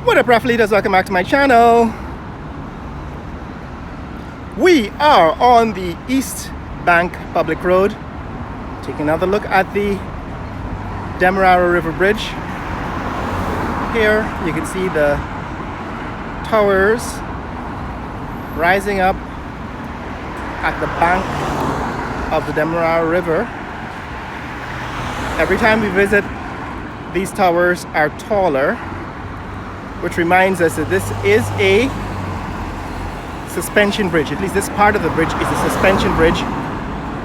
What up, ref leaders? Welcome back to my channel. We are on the East Bank Public Road. Taking another look at the Demerara River Bridge. Here you can see the towers rising up at the bank of the Demerara River. Every time we visit, these towers are taller, which reminds us that this is a suspension bridge. At least this part of the bridge is a suspension bridge.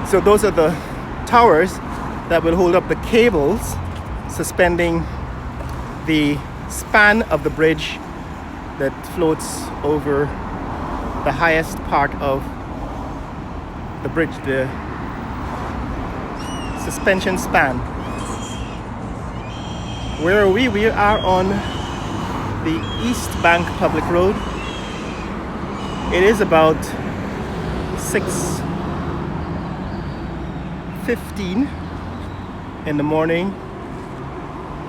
So those are the towers that will hold up the cables suspending the span of the bridge that floats over the highest part of the bridge, the suspension span. Where are we? We are on the East Bank Public Road. It is about 6:15 in the morning,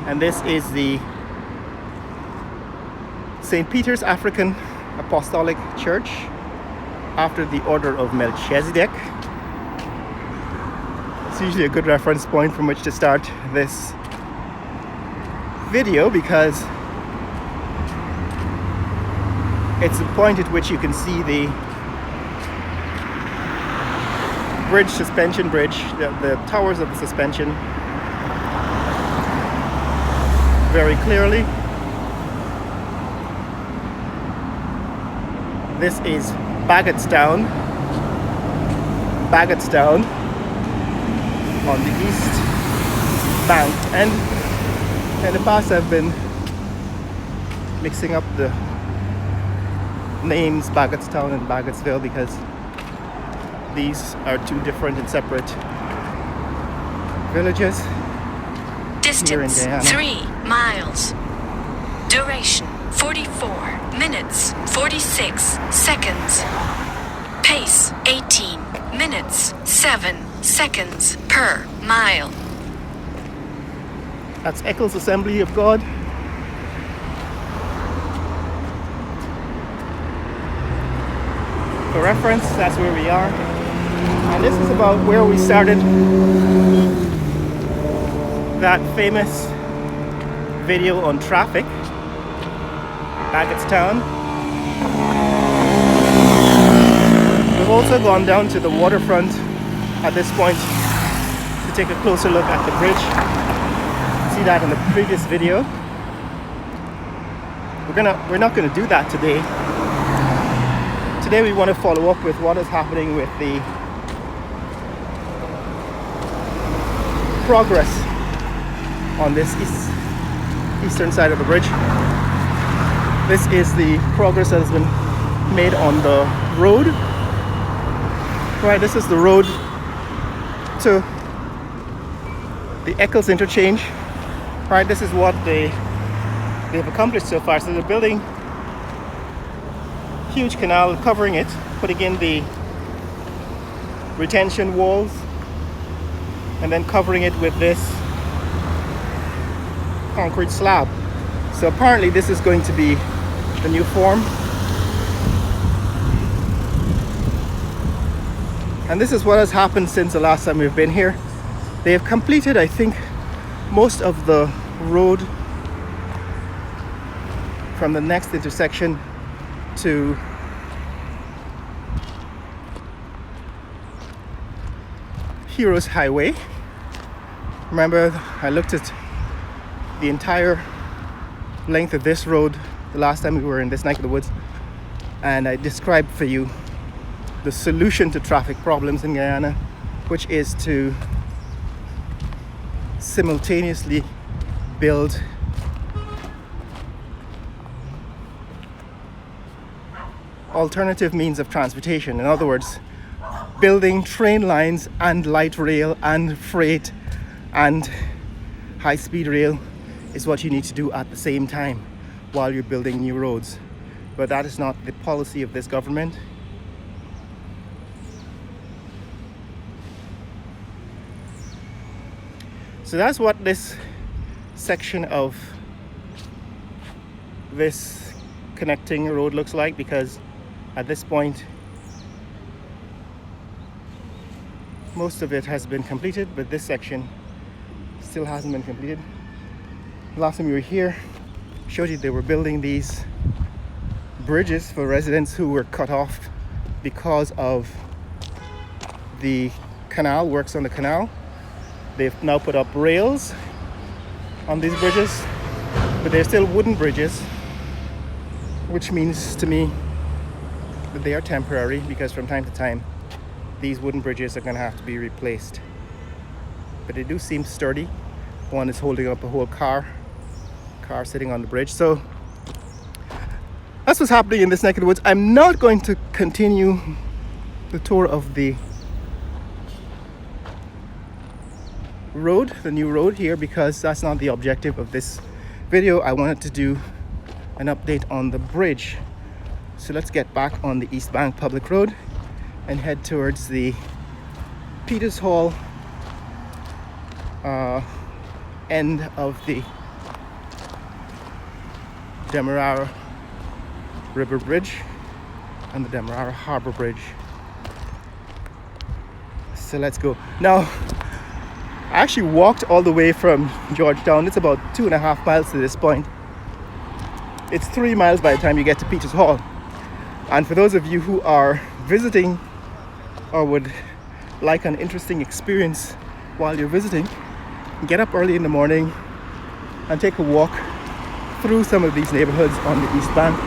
and this is the St. Peter's African Apostolic Church after the Order of Melchizedek. It's usually a good reference point from which to start this video because it's the point at which you can see the bridge, suspension bridge, the towers of the suspension very clearly. This is Bagotstown on the East Bank, and in the past I've been mixing up the names Bagotstown and Bagottsville because these are two different and separate villages. Distance 3 miles. Duration 44 minutes 46 seconds. Pace 18 minutes 7 seconds per mile. That's Eccles Assembly of God. For reference, that's where we are. And this is about where we started that famous video on traffic. Bagotstown. We've also gone down to the waterfront at this point to take a closer look at the bridge. See that in the previous video. We're not gonna do that today. Today we want to follow up with what is happening with the progress on this eastern side of the bridge. This is the progress that has been made on the road. Right, this is the road to the Eccles interchange. Right, this is what they've accomplished so far. So they're building huge canal, covering it, putting in the retention walls, and then covering it with this concrete slab. So apparently this is going to be the new form. And this is what has happened since the last time we've been here. They have completed, I think, most of the road from the next intersection to Heroes Highway. Remember, I looked at the entire length of this road the last time we were in this neck of the woods, and I described for you the solution to traffic problems in Guyana, which is to simultaneously build alternative means of transportation. In other words, building train lines and light rail and freight and high-speed rail is what you need to do at the same time while you're building new roads. But that is not the policy of this government. So that's what this section of this connecting road looks like, because at this point most of it has been completed, but this section still hasn't been completed. Last time we were here, showed you they were building these bridges for residents who were cut off because of the canal, works on the canal. They've now put up rails on these bridges, but they're still wooden bridges, which means to me that they are temporary, because from time to time these wooden bridges are going to have to be replaced. But they do seem sturdy. One is holding up a whole car sitting on the bridge. So that's what's happening in this neck of the woods. I'm not going to continue the tour of the road, the new road here, because that's not the objective of this video. I wanted to do an update on the bridge. So let's get back on the East Bank Public Road and head towards the Peters Hall end of the Demerara River Bridge and the Demerara Harbor Bridge. So let's go. Now, I actually walked all the way from Georgetown. It's about 2.5 miles to this point. It's 3 miles by the time you get to Peters Hall. And for those of you who are visiting or would like an interesting experience while you're visiting, get up early in the morning and take a walk through some of these neighborhoods on the East Bank.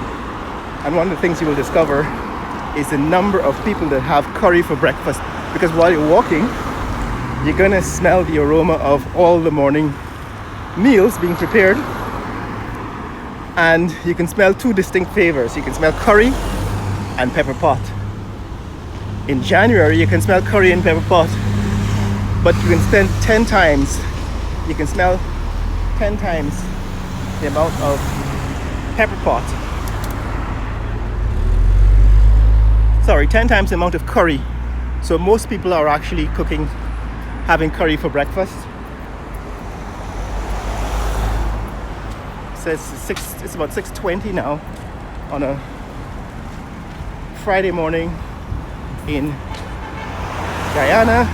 And one of the things you will discover is the number of people that have curry for breakfast, because while you're walking, you're gonna smell the aroma of all the morning meals being prepared, and you can smell two distinct flavors. You can smell curry and pepper pot. In January, you can smell curry and pepper pot, but you can spend 10 times, you can smell 10 times the amount of pepper pot. Sorry, 10 times the amount of curry. So most people are actually having curry for breakfast. So it's about 6:20 now on a Friday morning in Guyana.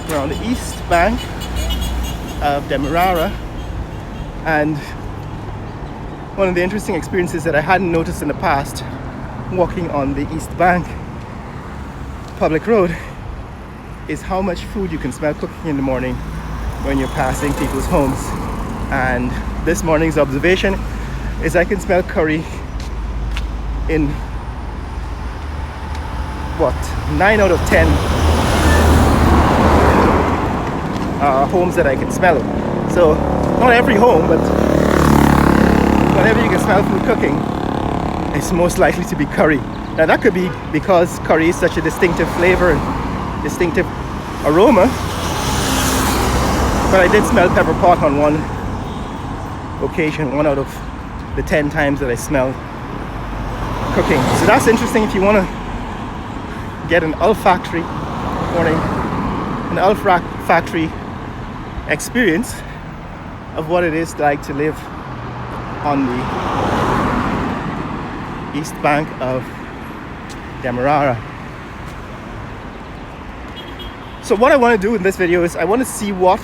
We're on the East Bank of Demerara, and one of the interesting experiences that I hadn't noticed in the past walking on the East Bank Public Road is how much food you can smell cooking in the morning when you're passing people's homes. And this morning's observation is I can smell curry in 9 out of 10 homes that I can smell it. So not every home, but whenever you can smell food cooking, it's most likely to be curry. Now that could be because curry is such a distinctive flavor and distinctive aroma, but I did smell pepper pot on one occasion, 1 out of the 10 times that I smelled cooking. So that's interesting if you want to get an olfactory experience of what it is like to live on the East Bank of Demerara. So what I want to do in this video is I want to see what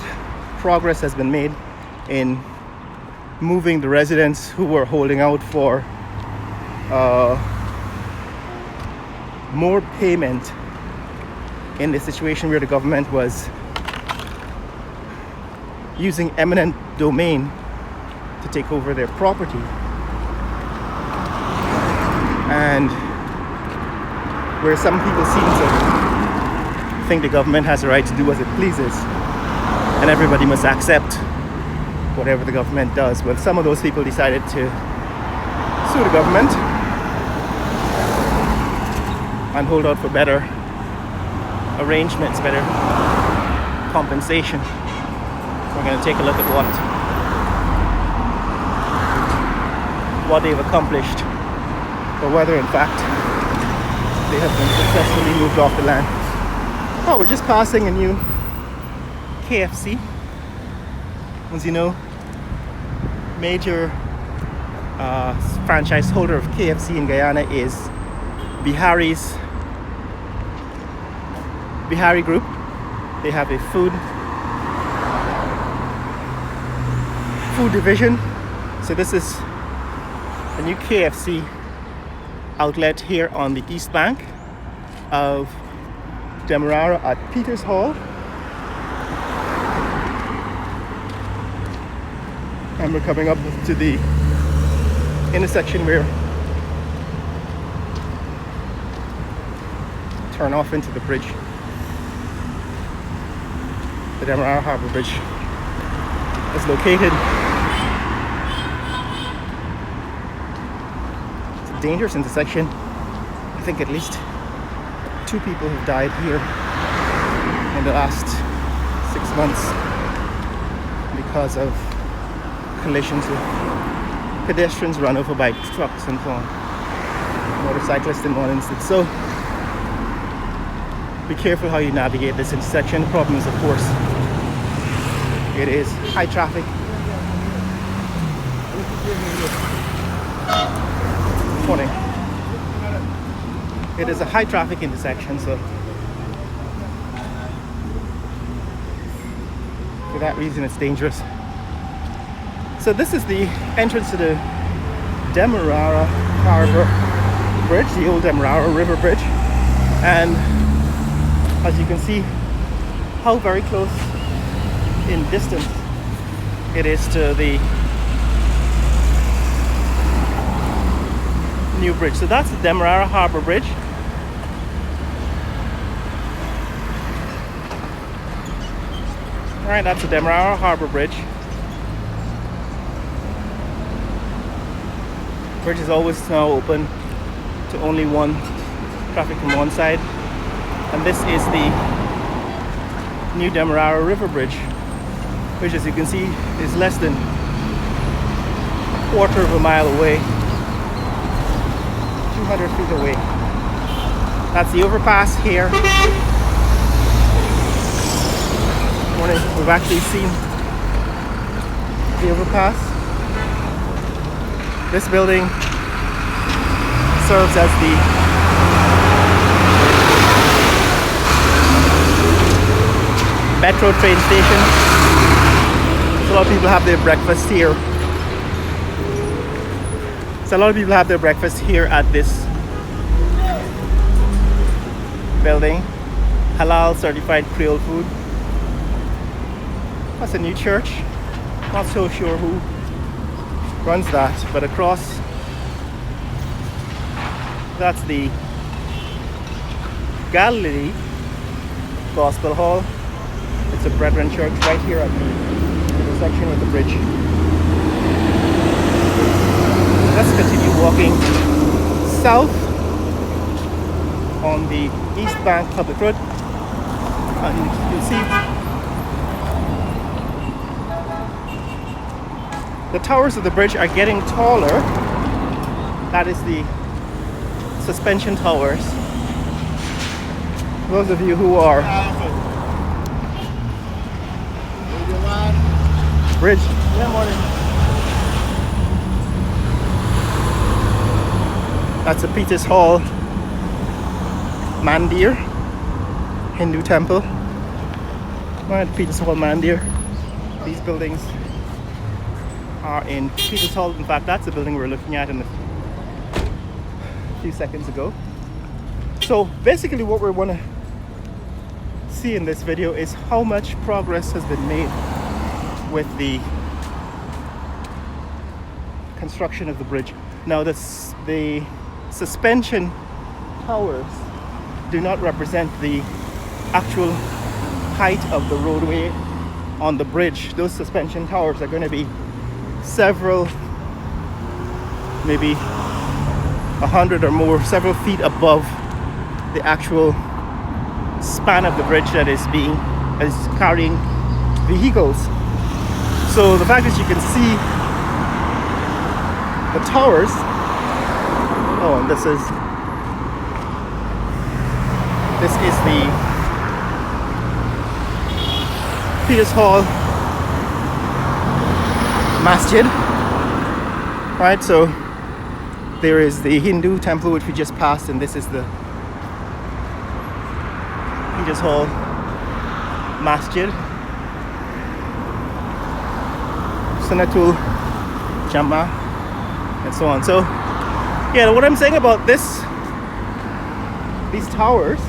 progress has been made in moving the residents who were holding out for more payment in the situation where the government was using eminent domain to take over their property, and where some people seem to think the government has the right to do as it pleases and everybody must accept whatever the government does. Well, some of those people decided to sue the government and hold out for better arrangements, better compensation. We're going to take a look at what they've accomplished, or whether in fact they have been successfully moved off the land. Oh, we're just passing a new KFC. As you know, major franchise holder of KFC in Guyana is Bihari Group. They have a food division. So this is a new KFC outlet here on the east bank of Demerara at Peters Hall. And we're coming up to the intersection where turn off into the bridge, the Demerara Harbour Bridge is located. It's a dangerous intersection. I think at least 2 people have died here in the last 6 months because of collisions with pedestrians run over by trucks and so on. Motorcyclists in one instance. So be careful how you navigate this intersection. The problem is, of course, it is high traffic. Morning. It is a high traffic intersection, so for that reason it's dangerous. So this is the entrance to the Demerara Harbour Bridge, the old Demerara River Bridge, and as you can see how very close in distance it is to the new bridge. So that's the Demerara Harbour Bridge. Alright, that's the Demerara Harbour Bridge. Bridge is always now open to only one traffic from one side. And this is the new Demerara River Bridge, which, as you can see, is less than a quarter of a mile away, 200 feet away. That's the overpass here. Morning. We've actually seen the overpass. This building serves as the metro train station. So a lot of people have their breakfast here. So a lot of people have their breakfast here at this building. Halal certified Creole food. That's a new church. Not so sure who runs that, but across that's the Galilee Gospel Hall. It's a Brethren church right here at the intersection with the bridge. Let's continue walking south on the East Bank Public Road, and you'll see the towers of the bridge are getting taller. That is the suspension towers. Those of you who are bridge. Yeah, morning. That's the Peters Hall Mandir Hindu temple. Right, Peters Hall Mandir. These buildings are in Peters Hall. In fact, that's the building we're looking at in a few seconds ago. So basically what we want to see in this video is how much progress has been made with the construction of the bridge. Now the suspension towers do not represent the actual height of the roadway on the bridge. Those suspension towers are going to be several, maybe 100 or more, several feet above the actual span of the bridge that is carrying vehicles. So the fact that you can see the towers, oh, and this is the Peters Hall Masjid. Right, so there is the Hindu temple which we just passed, and this is the Peter's Hall Masjid. Sunatul Jama, and so on. So yeah, what I'm saying about these towers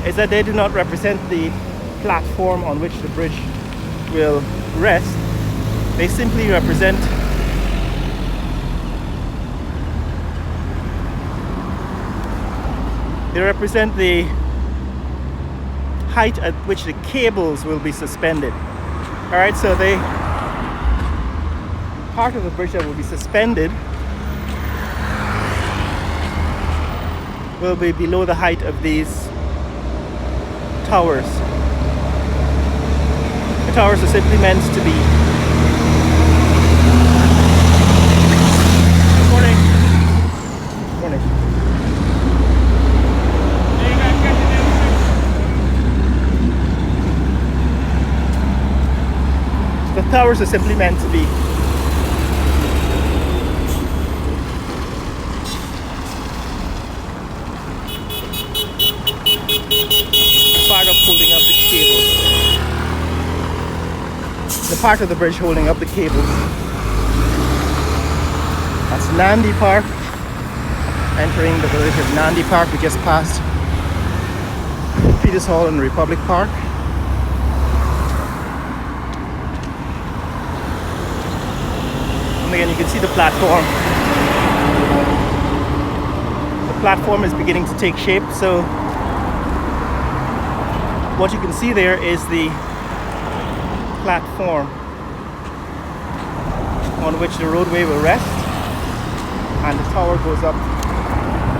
is that they do not represent the platform on which the bridge will rest. They simply represent the height at which the cables will be suspended. All right, so part of the bridge that will be suspended will be below the height of these towers. The towers are simply meant to be. Morning. Morning. The towers are simply meant to be part of holding up the cables. The part of the bridge holding up the cables. That's Nandi Park. Entering the village of Nandi Park, we just passed Peter's Hall and Republic Park. And again, you can see the platform. The platform is beginning to take shape, so what you can see there is the platform on which the roadway will rest, and the tower goes up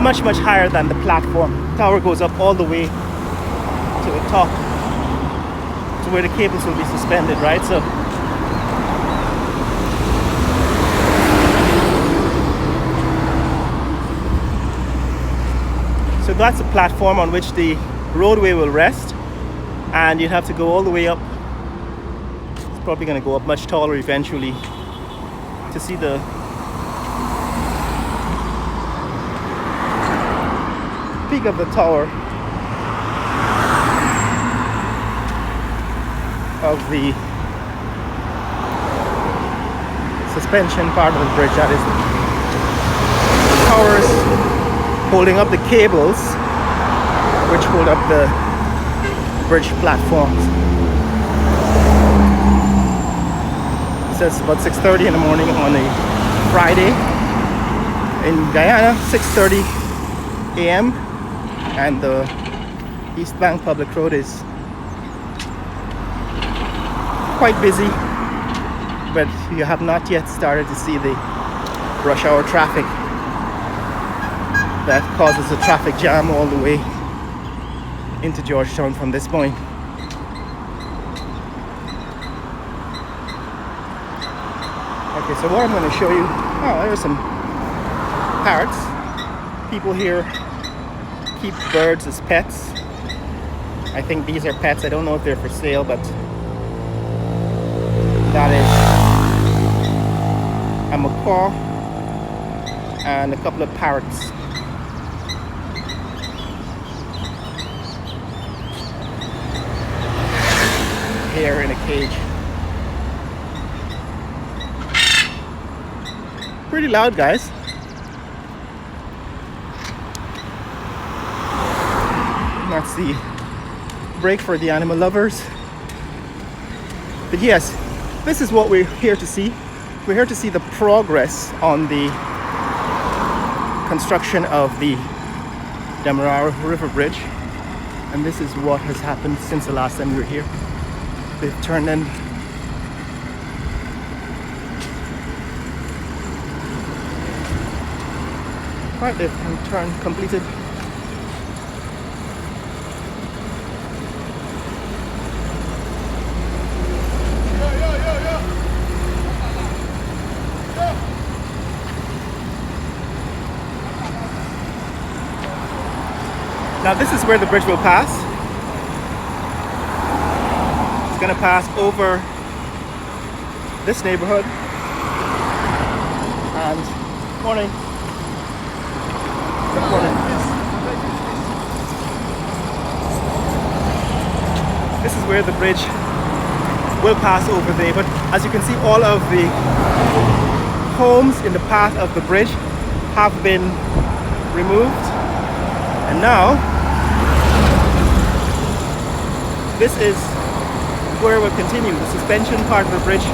much higher than the platform. The tower goes up all the way to the top, to where the cables will be suspended, right? So that's the platform on which the roadway will rest, and you'd have to go all the way up. It's probably going to go up much taller eventually to see the peak of the tower of the suspension part of the bridge. That is the towers holding up the cables which hold up the bridge platforms. It says about 6:30 in the morning on a Friday in Guyana, 6:30 a.m. and the East Bank Public Road is quite busy, but you have not yet started to see the rush hour traffic that causes a traffic jam all the way into Georgetown from this point. Okay, so what I'm going to show you, there are some parrots. People here keep birds as pets. I think these are pets. I don't know if they're for sale, but that is a macaw and a couple of parrots. Here in a cage. Pretty loud, guys. That's the break for the animal lovers. But yes, this is what we're here to see. We're here to see the progress on the construction of the Demerara River Bridge. And this is what has happened since the last time we were here. They've turned in right, they've completed Now this is where the bridge will pass. It's going to pass over this neighborhood and Morning. Good morning. This is where the bridge will pass over there, but as you can see, all of the homes in the path of the bridge have been removed, and now this is where we'll continue. The suspension part of the bridge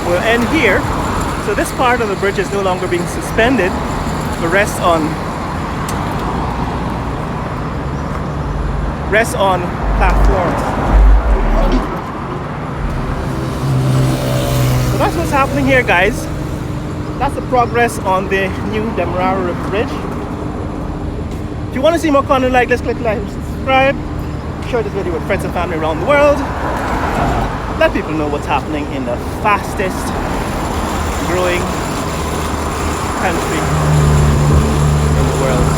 will end here. So this part of the bridge is no longer being suspended, but rests on platforms. So that's what's happening here, guys. That's the progress on the new Demerara bridge. If you want to see more content like this, click like and subscribe. Share this video with friends and family around the world. Let people know what's happening in the fastest growing country in the world.